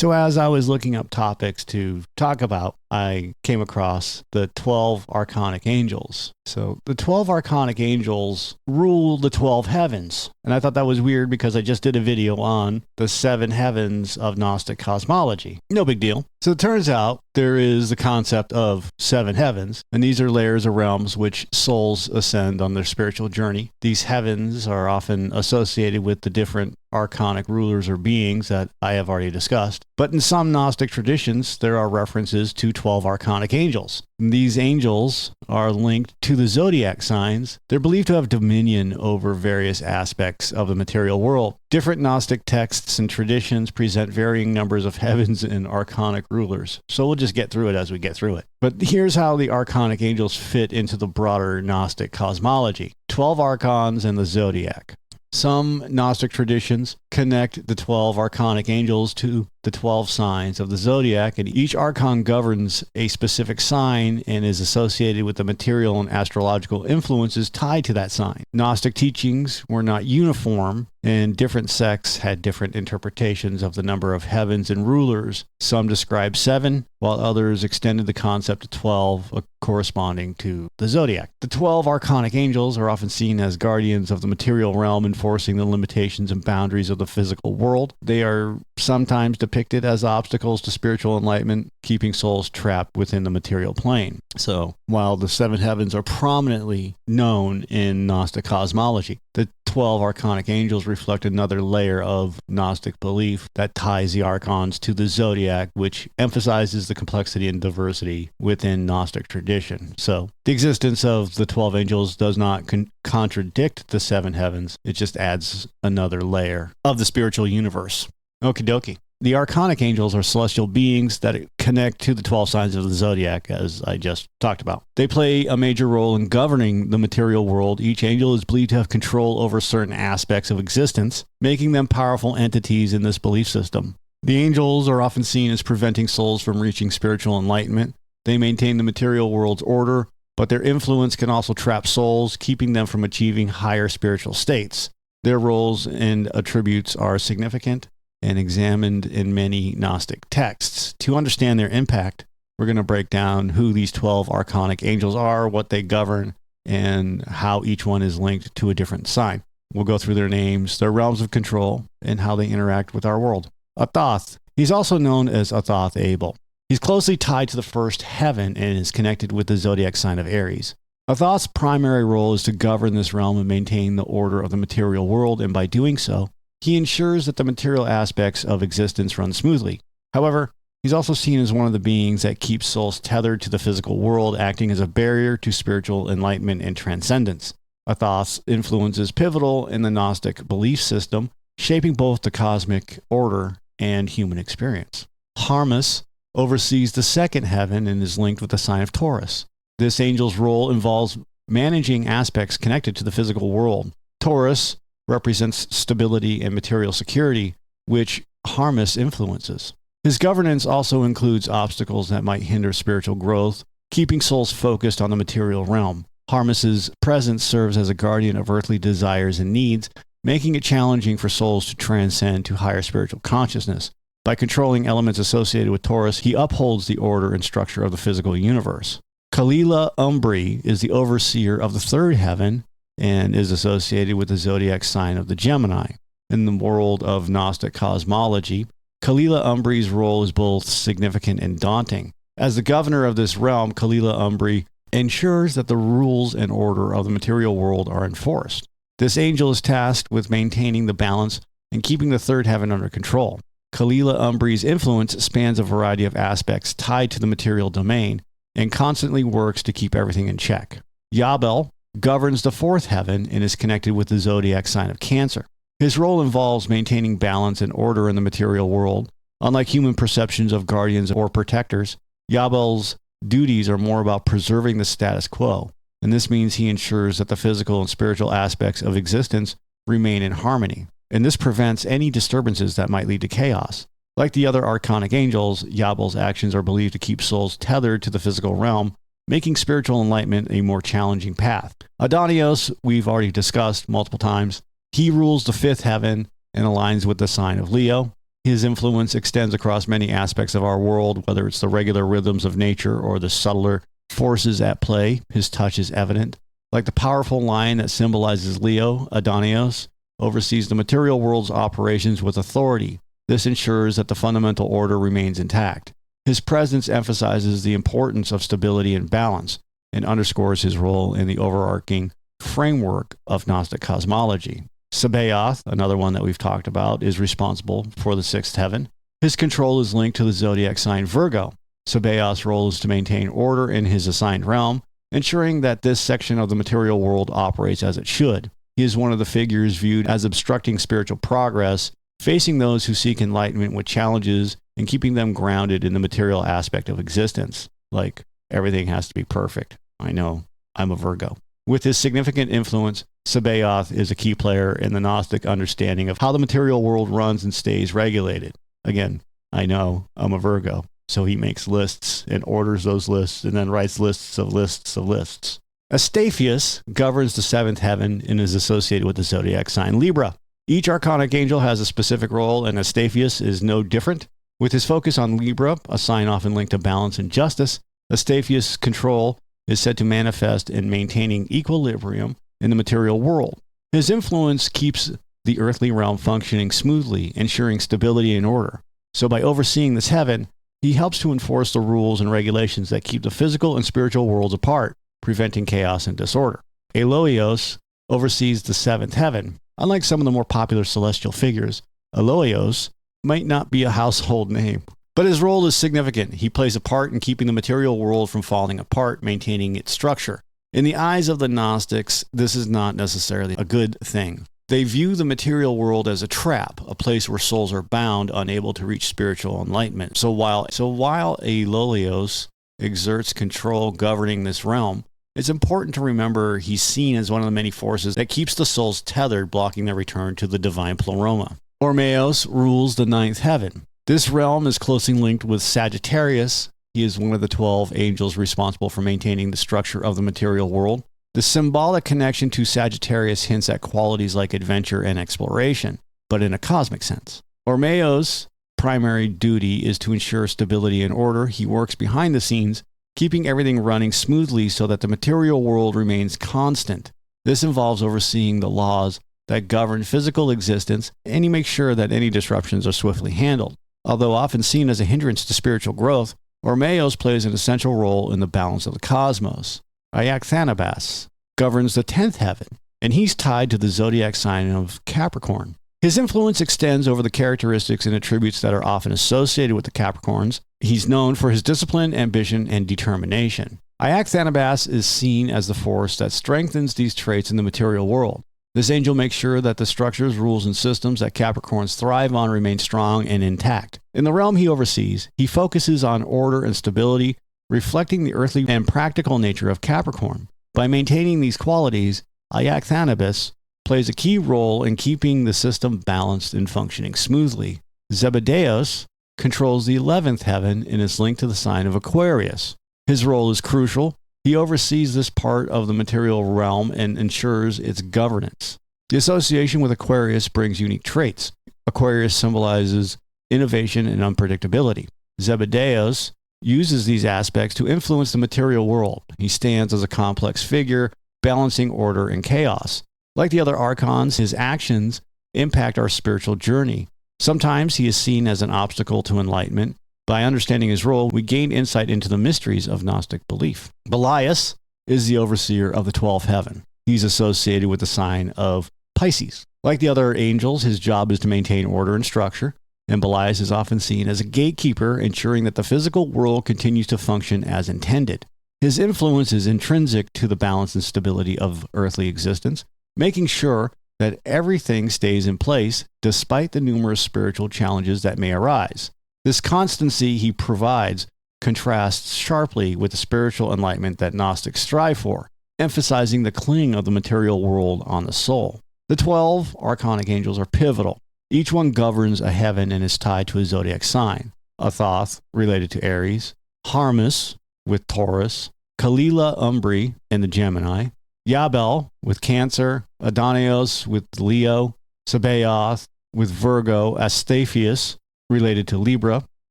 So as I was looking up topics to talk about, I came across the 12 Archonic Angels. So the 12 Archonic Angels rule the 12 heavens. And I thought that was weird because I just did a video on the 7 heavens of Gnostic cosmology. No big deal. So it turns out there is the concept of 7 heavens, and these are layers or realms which souls ascend on their spiritual journey. These heavens are often associated with the different archonic rulers or beings that I have already discussed. But in some Gnostic traditions, there are references to 12 Archonic Angels. These angels are linked to the Zodiac signs. They're believed to have dominion over various aspects of the material world. Different Gnostic texts and traditions present varying numbers of heavens and archonic rulers. So we'll just get through it as we get through it. But here's how the Archonic Angels fit into the broader Gnostic cosmology. 12 Archons and the Zodiac. Some Gnostic traditions connect the 12 Archonic Angels to the 12 signs of the Zodiac, and each Archon governs a specific sign and is associated with the material and astrological influences tied to that sign. Gnostic teachings were not uniform, and different sects had different interpretations of the number of heavens and rulers. Some described 7, while others extended the concept to 12, corresponding to the Zodiac. The 12 Archonic Angels are often seen as guardians of the material realm, enforcing the limitations and boundaries of the physical world. They are sometimes depicted as obstacles to spiritual enlightenment, keeping souls trapped within the material plane. So, while the 7 heavens are prominently known in Gnostic cosmology, the 12 Archonic Angels reflect another layer of Gnostic belief that ties the Archons to the Zodiac, which emphasizes the complexity and diversity within Gnostic tradition. So, the existence of the 12 angels does not contradict the 7 heavens. It just adds another layer of the spiritual universe. Okie dokie. The Archonic Angels are celestial beings that connect to the 12 signs of the Zodiac, as I just talked about. They play a major role in governing the material world. Each angel is believed to have control over certain aspects of existence, making them powerful entities in this belief system. The angels are often seen as preventing souls from reaching spiritual enlightenment. They maintain the material world's order, but their influence can also trap souls, keeping them from achieving higher spiritual states. Their roles and attributes are significant and examined in many Gnostic texts. To understand their impact, we're going to break down who these 12 Archonic Angels are, what they govern, and how each one is linked to a different sign. We'll go through their names, their realms of control, and how they interact with our world. Athoth. He's also known as Athoth Abel. He's closely tied to the first heaven and is connected with the zodiac sign of Aries. Athoth's primary role is to govern this realm and maintain the order of the material world, and by doing so, he ensures that the material aspects of existence run smoothly. However, he's also seen as one of the beings that keeps souls tethered to the physical world, acting as a barrier to spiritual enlightenment and transcendence. Athoth's influence is pivotal in the Gnostic belief system, shaping both the cosmic order and human experience. Harmas oversees the second heaven and is linked with the sign of Taurus. This angel's role involves managing aspects connected to the physical world. Taurus represents stability and material security, which Harmas influences. His governance also includes obstacles that might hinder spiritual growth, keeping souls focused on the material realm. Harmas's presence serves as a guardian of earthly desires and needs, making it challenging for souls to transcend to higher spiritual consciousness. By controlling elements associated with Taurus, he upholds the order and structure of the physical universe. Kalila Umbri is the overseer of the third heaven and is associated with the zodiac sign of the Gemini. In the world of Gnostic cosmology, Kalila Umbri's role is both significant and daunting. As the governor of this realm, Kalila Umbri ensures that the rules and order of the material world are enforced. This angel is tasked with maintaining the balance and keeping the third heaven under control. Kalila Umbri's influence spans a variety of aspects tied to the material domain and constantly works to keep everything in check. Yabel governs the fourth heaven and is connected with the zodiac sign of Cancer. His role involves maintaining balance and order in the material world. Unlike human perceptions of guardians or protectors, Yabel's duties are more about preserving the status quo, and this means he ensures that the physical and spiritual aspects of existence remain in harmony, and this prevents any disturbances that might lead to chaos. Like the other Archonic Angels, Yabel's actions are believed to keep souls tethered to the physical realm, making spiritual enlightenment a more challenging path. Adonios, we've already discussed multiple times. He rules the fifth heaven and aligns with the sign of Leo. His influence extends across many aspects of our world, whether it's the regular rhythms of nature or the subtler forces at play. His touch is evident. Like the powerful lion that symbolizes Leo, Adonios oversees the material world's operations with authority. This ensures that the fundamental order remains intact. His presence emphasizes the importance of stability and balance and underscores his role in the overarching framework of Gnostic cosmology. Sabaoth, another one that we've talked about, is responsible for the sixth heaven. His control is linked to the zodiac sign Virgo. Sabaoth's role is to maintain order in his assigned realm, ensuring that this section of the material world operates as it should. He is one of the figures viewed as obstructing spiritual progress, facing those who seek enlightenment with challenges and keeping them grounded in the material aspect of existence. Like, everything has to be perfect. I know, I'm a Virgo. With his significant influence, Sabaoth is a key player in the Gnostic understanding of how the material world runs and stays regulated. Again, I know, I'm a Virgo. So he makes lists and orders those lists and then writes lists of lists of lists. Astaphius governs the seventh heaven and is associated with the zodiac sign Libra. Each archonic angel has a specific role, and Astaphius is no different. With his focus on Libra, a sign often linked to balance and justice, Astaphius' control is said to manifest in maintaining equilibrium in the material world. His influence keeps the earthly realm functioning smoothly, ensuring stability and order. So by overseeing this heaven, he helps to enforce the rules and regulations that keep the physical and spiritual worlds apart, preventing chaos and disorder. Eloios oversees the seventh heaven. Unlike some of the more popular celestial figures, Eloios might not be a household name, but his role is significant. He plays a part in keeping the material world from falling apart, maintaining its structure. In the eyes of the Gnostics, this is not necessarily a good thing. They view the material world as a trap, a place where souls are bound, unable to reach spiritual enlightenment. So while Eloios exerts control governing this realm, it's important to remember he's seen as one of the many forces that keeps the souls tethered, blocking their return to the divine pleroma. Ormeos rules the ninth heaven. This realm is closely linked with Sagittarius. He is one of the 12 angels responsible for maintaining the structure of the material world. The symbolic connection to Sagittarius hints at qualities like adventure and exploration, but in a cosmic sense. Ormeos' primary duty is to ensure stability and order. He works behind the scenes, keeping everything running smoothly so that the material world remains constant. This involves overseeing the laws that govern physical existence, and he makes sure that any disruptions are swiftly handled. Although often seen as a hindrance to spiritual growth, Ormeos plays an essential role in the balance of the cosmos. Iacthanabas governs the 10th heaven, and he's tied to the zodiac sign of Capricorn. His influence extends over the characteristics and attributes that are often associated with the Capricorns. He's known for his discipline, ambition, and determination. Iacthanabas is seen as the force that strengthens these traits in the material world. This angel makes sure that the structures, rules, and systems that Capricorns thrive on remain strong and intact. In the realm he oversees, he focuses on order and stability, reflecting the earthly and practical nature of Capricorn. By maintaining these qualities, Iacthanabas plays a key role in keeping the system balanced and functioning smoothly. Zebedeus controls the 11th heaven and is linked to the sign of Aquarius. His role is crucial. He oversees this part of the material realm and ensures its governance. The association with Aquarius brings unique traits. Aquarius symbolizes innovation and unpredictability. Zebedeus uses these aspects to influence the material world. He stands as a complex figure, balancing order and chaos. Like the other archons, his actions impact our spiritual journey. Sometimes he is seen as an obstacle to enlightenment. By understanding his role, we gain insight into the mysteries of Gnostic belief. Belias is the overseer of the 12th heaven. He's associated with the sign of Pisces. Like the other angels, his job is to maintain order and structure, and Belias is often seen as a gatekeeper, ensuring that the physical world continues to function as intended. His influence is intrinsic to the balance and stability of earthly existence, making sure that everything stays in place despite the numerous spiritual challenges that may arise. This constancy he provides contrasts sharply with the spiritual enlightenment that Gnostics strive for, emphasizing the clinging of the material world on the soul. The 12 Archonic Angels are pivotal. Each one governs a heaven and is tied to a zodiac sign. Athoth, related to Aries, Harmus, with Taurus, Kalila Umbri and the Gemini, Yabel, with Cancer, Adonios, with Leo, Sabaoth, with Virgo, Astaphius, related to Libra.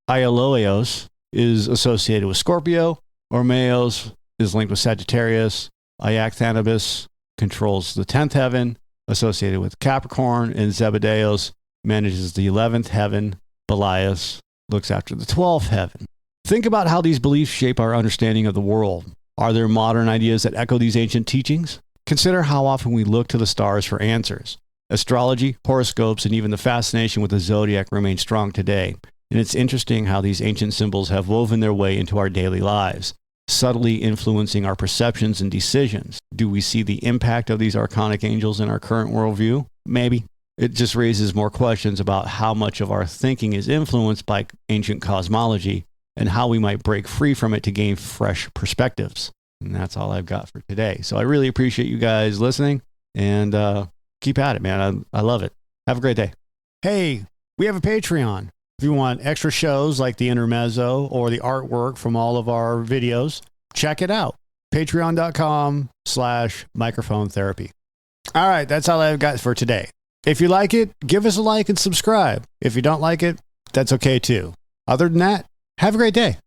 Aioloeos is associated with Scorpio. Ormeos is linked with Sagittarius. Iacthanabus controls the 10th heaven, associated with Capricorn. And Zebedeos manages the 11th heaven. Belias looks after the 12th heaven. Think about how these beliefs shape our understanding of the world. Are there modern ideas that echo these ancient teachings? Consider how often we look to the stars for answers. Astrology, horoscopes, and even the fascination with the Zodiac remain strong today. And it's interesting how these ancient symbols have woven their way into our daily lives, subtly influencing our perceptions and decisions. Do we see the impact of these archonic angels in our current worldview? Maybe. It just raises more questions about how much of our thinking is influenced by ancient cosmology and how we might break free from it to gain fresh perspectives. And that's all I've got for today. So I really appreciate you guys listening, and keep at it, man. I love it. Have a great day. Hey, we have a Patreon. If you want extra shows like the intermezzo or the artwork from all of our videos, check it out. Patreon.com/microphone therapy. All right, that's all I've got for today. If you like it, give us a like and subscribe. If you don't like it, that's okay too. Other than that, have a great day.